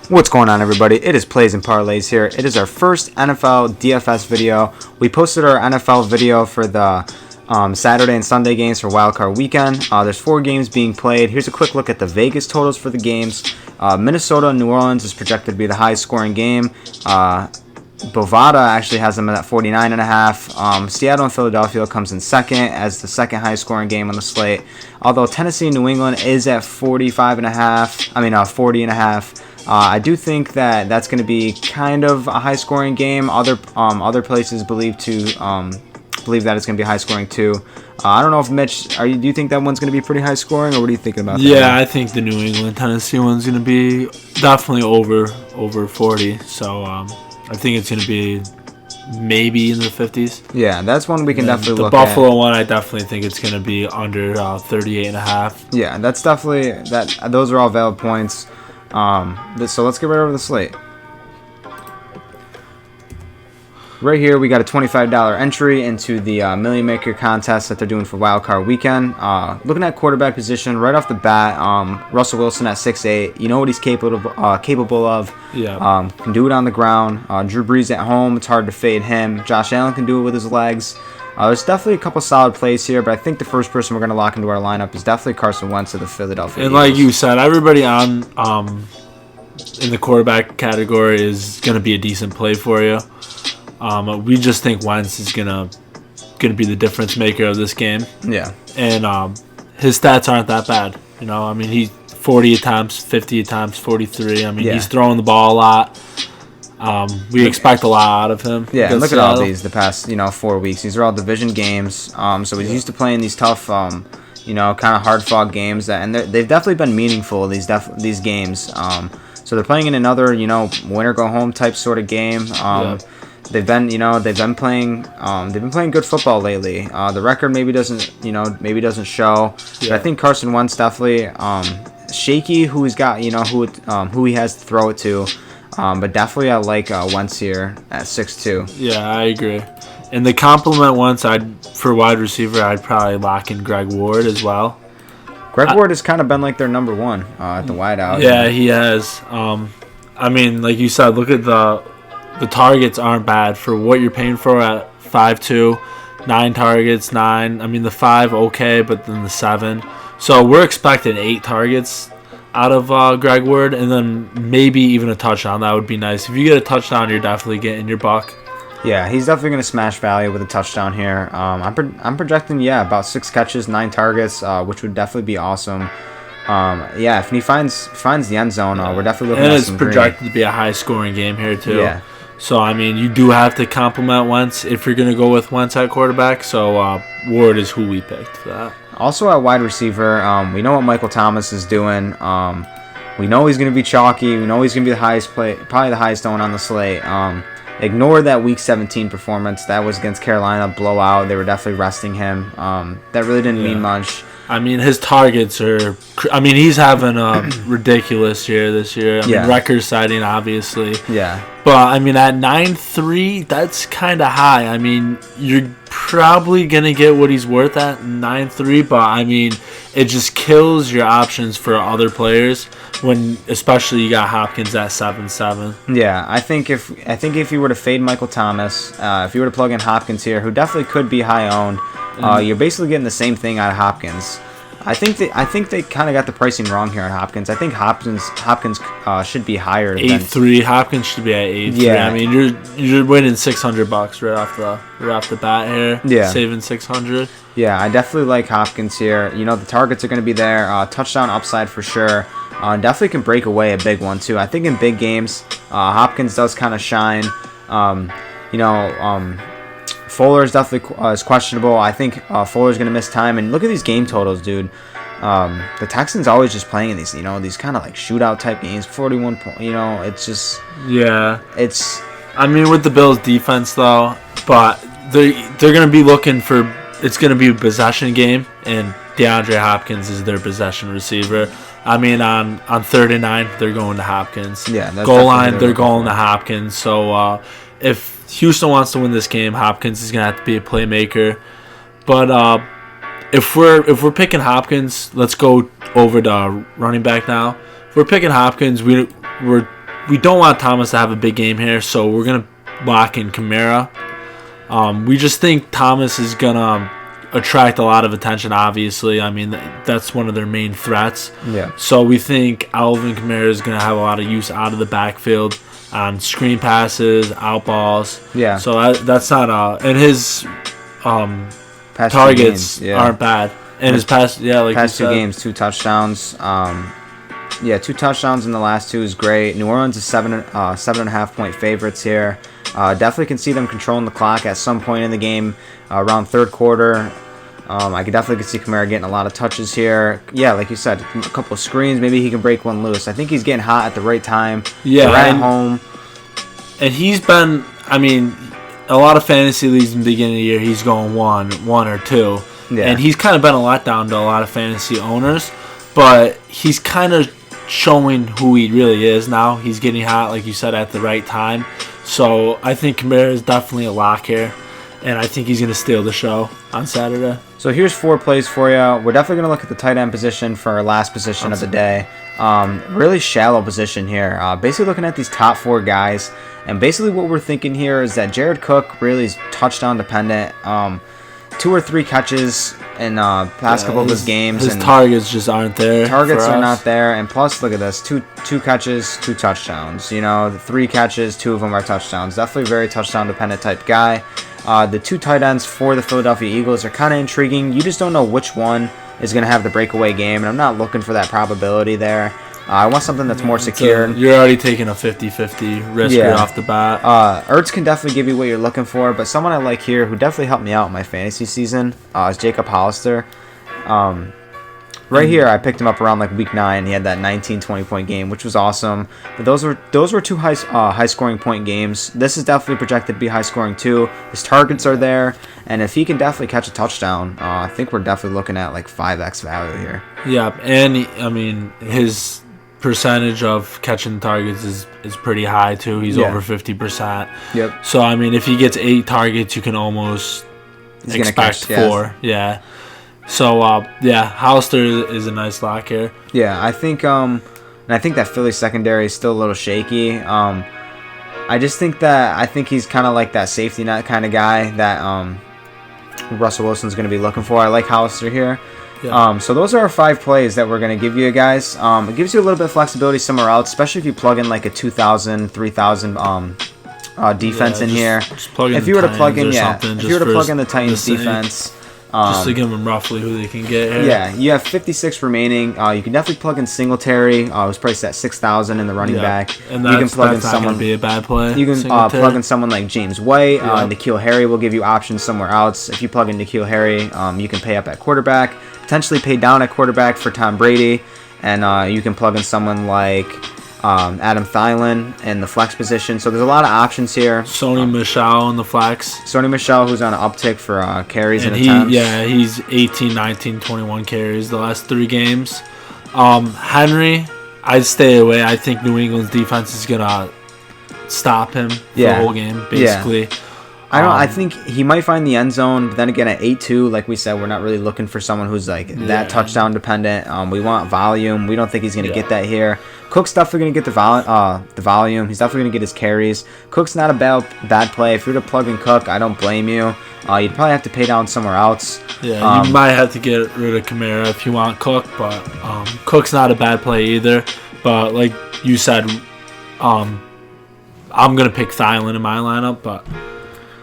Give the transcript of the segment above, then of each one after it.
What's going on, everybody? It is Plays and Parlays here. It is our first NFL DFS video. We posted our NFL video for the Saturday and Sunday games for Wildcard Weekend. There's 4 games being played. Here's a quick look at the Vegas totals for the games. Minnesota and New Orleans is projected to be the highest scoring game. Bovada actually has them at 49.5. Seattle and Philadelphia comes in second as the second highest scoring game on the slate. Although Tennessee and New England is at 40.5. I do think that that's going to be kind of a high scoring game. Other places believe that it's going to be high scoring too. I don't know if Mitch, do you think that one's going to be pretty high scoring, or what are you thinking about that? Yeah, I think the New England Tennessee one's going to be definitely over 40. So I think it's going to be maybe in the 50s. Yeah, that's one we can definitely look at. The Buffalo one, I definitely think it's going to be under 38.5. Yeah, that's definitely that. Those are all valid points. So let's get right over the slate. Right here, we got a $25 entry into the Million Maker contest that they're doing for Wildcard Weekend. Looking at quarterback position, right off the bat, Russell Wilson at 6'8". You know what he's capable of. Yeah. Can do it on the ground. Drew Brees at home, it's hard to fade him. Josh Allen can do it with his legs. There's definitely a couple solid plays here, but I think the first person we're going to lock into our lineup is definitely Carson Wentz of the Philadelphia And Eagles. like you said, everybody on in the quarterback category is going to be a decent play for you. We just think Wentz is gonna be the difference maker of this game. Yeah. And his stats aren't that bad. You know, I mean, he's 40 attempts, 50 attempts, 43. I mean, he's throwing the ball a lot. We expect a lot out of him. Yeah, and look at all these the past 4 weeks. These are all division games. So he's used to playing these tough, kind of hard-fought games, and they've definitely been meaningful. These games. So they're playing in another win or go home type sort of game. They've been playing good football lately. The record maybe doesn't show. But I think Carson Wentz definitely shaky who he's got, who he has to throw it to. But definitely I like Wentz here at 6'2". Yeah, I agree. And the compliment Wentz, for wide receiver, I'd probably lock in Greg Ward as well. Greg Ward has kind of been like their number one at the wideout. Yeah, he has. I mean, like you said, look at the targets aren't bad for what you're paying for at 5'2", 9 targets, 9. I mean, the 5 okay, but then the 7. So we're expecting 8 targets out of Greg Ward, and then maybe even a touchdown. That would be nice. If you get a touchdown, you're definitely getting your buck. Yeah, he's definitely going to smash value with a touchdown here. I'm projecting, about 6 catches, 9 targets, which would definitely be awesome. If he finds the end zone, we're definitely looking at some green. And it's projected to be a high-scoring game here, too. Yeah. So, I mean, you do have to compliment Wentz if you're going to go with Wentz at quarterback. So, Ward is who we picked for that. Also at wide receiver, we know what Michael Thomas is doing. We know he's going to be chalky. We know he's going to be probably the highest owned on the slate. Ignore that Week 17 performance. That was against Carolina, blowout. They were definitely resting him. That really didn't mean much. I mean, his targets are... I mean, he's having a ridiculous year this year. I mean, record-setting, obviously. Yeah. But, I mean, at 9.3, that's kind of high. I mean, you're probably going to get what he's worth at 9.3, but, I mean, it just kills your options for other players when, especially, you got Hopkins at 7.7. Yeah, I think if you were to fade Michael Thomas, if you were to plug in Hopkins here, who definitely could be high-owned, you're basically getting the same thing out of Hopkins. I think they kind of got the pricing wrong here on Hopkins. I think Hopkins should be higher. 8.3. Hopkins should be at 8.3. Yeah. I mean, you're winning $600 right off the bat here. Yeah. Saving $600. Yeah, I definitely like Hopkins here. The targets are going to be there. Touchdown upside for sure. Definitely can break away a big one too. I think in big games, Hopkins does kind of shine. Fuller is definitely is questionable. I think Fuller's going to miss time. And look at these game totals, dude. The Texans always just playing in these, these kind of like shootout type games. 41 points, it's just... Yeah. It's... I mean, with the Bills' defense, though, but they're going to be looking for... It's going to be a possession game, and DeAndre Hopkins is their possession receiver. I mean, on 3rd and 9, they're going to Hopkins. Yeah, that's goal line, they're going to Hopkins. So, if Houston wants to win this game, Hopkins is going to have to be a playmaker. But if we're picking Hopkins, let's go over to running back now. If we're picking Hopkins, we're we don't want Thomas to have a big game here, so we're gonna lock in Kamara. We just think Thomas is gonna attract a lot of attention. Obviously, I mean that's one of their main threats. Yeah. So we think Alvin Kamara is gonna have a lot of use out of the backfield on screen passes, out balls. Yeah. So that's not and his Past targets 2 games, aren't bad. And his past 2 games, 2 touchdowns. 2 touchdowns in the last 2 is great. New Orleans is 7.5 point favorites here. Definitely can see them controlling the clock at some point in the game, around third quarter. I could definitely see Kamara getting a lot of touches here. Yeah, like you said, a couple of screens. Maybe he can break one loose. I think he's getting hot at the right time. Yeah, right at home. And he's been, I mean, a lot of fantasy leagues in the beginning of the year, he's going one or two. Yeah. And he's kind of been a letdown to a lot of fantasy owners. But he's kind of showing who he really is now. He's getting hot, like you said, at the right time. So I think Kamara is definitely a lock here. And I think he's going to steal the show on Saturday. So here's 4 plays for you. We're definitely going to look at the tight end position for our last position of the day. Really shallow position here. Basically looking at these top 4 guys. And basically what we're thinking here is that Jared Cook really is touchdown dependent. 2 or 3 catches in past couple of his games. His and targets just aren't there. Targets are not there. And plus, look at this. Two catches, 2 touchdowns. You know, the 3 catches, 2 of them are touchdowns. Definitely very touchdown dependent type guy. The 2 tight ends for the Philadelphia Eagles are kind of intriguing. You just don't know which one is going to have the breakaway game. And I'm not looking for that probability there. I want something that's more secure. You're already taking a 50-50 risk right off the bat. Ertz can definitely give you what you're looking for, but someone I like here who definitely helped me out in my fantasy season is Jacob Hollister. Right here, I picked him up around like week 9. He had that 19-20 point game, which was awesome. But those were 2 high scoring point games. This is definitely projected to be high scoring too. His targets are there, and if he can definitely catch a touchdown, I think we're definitely looking at like 5x value here. Yeah, and I mean his percentage of catching targets is pretty high too. He's over 50%. Yep. So I mean, if he gets 8 targets, you can almost expect 4. Yeah. So Hollister is a nice lock here. Yeah, I think and I think that Philly secondary is still a little shaky. I think he's kind of like that safety net kind of guy that Russell Wilson's going to be looking for. I like Hollister here. Yeah. So those are our 5 plays that we're going to give you guys. It gives you a little bit of flexibility somewhere else, especially if you plug in like a 2,000, 3,000 defense in here. Just plug in if you were to plug in, if you were to plug in the Titans defense. Just to give them roughly who they can get here. Yeah, you have 56 remaining. You can definitely plug in Singletary. It was priced at 6,000 in the running back. And you can plug in someone. Be a bad play. You can plug in someone like James White. N'Keal Harry will give you options somewhere else. If you plug in N'Keal Harry, you can pay up at quarterback, potentially pay down at quarterback for Tom Brady, and you can plug in someone like Adam Thielen in the flex position. So there's a lot of options here. Sony Michel in the flex. Sony Michel, who's on an uptick for carries and attempts. Yeah, he's 18, 19, 21 carries the last 3 games. Henry, I'd stay away. I think New England's defense is going to stop him for the whole game, basically. Yeah. I think he might find the end zone, but then again at 8-2, like we said, we're not really looking for someone who's like that touchdown dependent. We want volume. We don't think he's going to get that here. Cook's definitely going to get the volume. He's definitely going to get his carries. Cook's not a bad play. If you're to plug in Cook, I don't blame you. You'd probably have to pay down somewhere else. Yeah, you might have to get rid of Kamara if you want Cook, but Cook's not a bad play either. But like you said, I'm going to pick Thielen in my lineup, but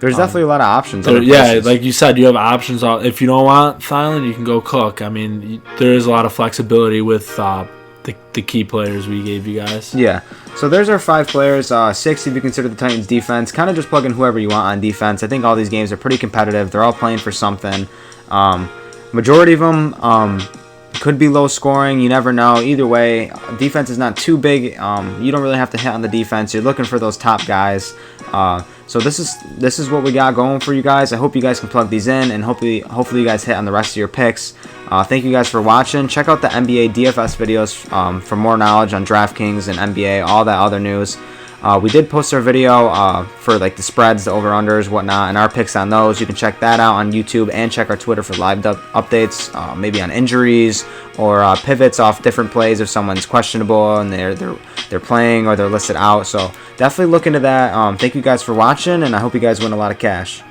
there's definitely a lot of options. Like you said, you have options. If you don't want Thielen, you can go Cook. I mean, there is a lot of flexibility with the key players we gave you guys. Yeah. So there's our 5 players. 6 if you consider the Titans defense. Kind of just plug in whoever you want on defense. I think all these games are pretty competitive. They're all playing for something. Majority of them could be low scoring. You never know. Either way, defense is not too big. You don't really have to hit on the defense. You're looking for those top guys. So this is what we got going for you guys. I hope you guys can plug these in, and hopefully you guys hit on the rest of your picks. Thank you guys for watching. Check out the NBA DFS videos for more knowledge on DraftKings and NBA, all that other news. We did post our video for like the spreads, the over-unders, whatnot, and our picks on those. You can check that out on YouTube and check our Twitter for live updates, maybe on injuries or pivots off different plays if someone's questionable and they're playing or they're listed out. So definitely look into that. Thank you guys for watching, and I hope you guys win a lot of cash.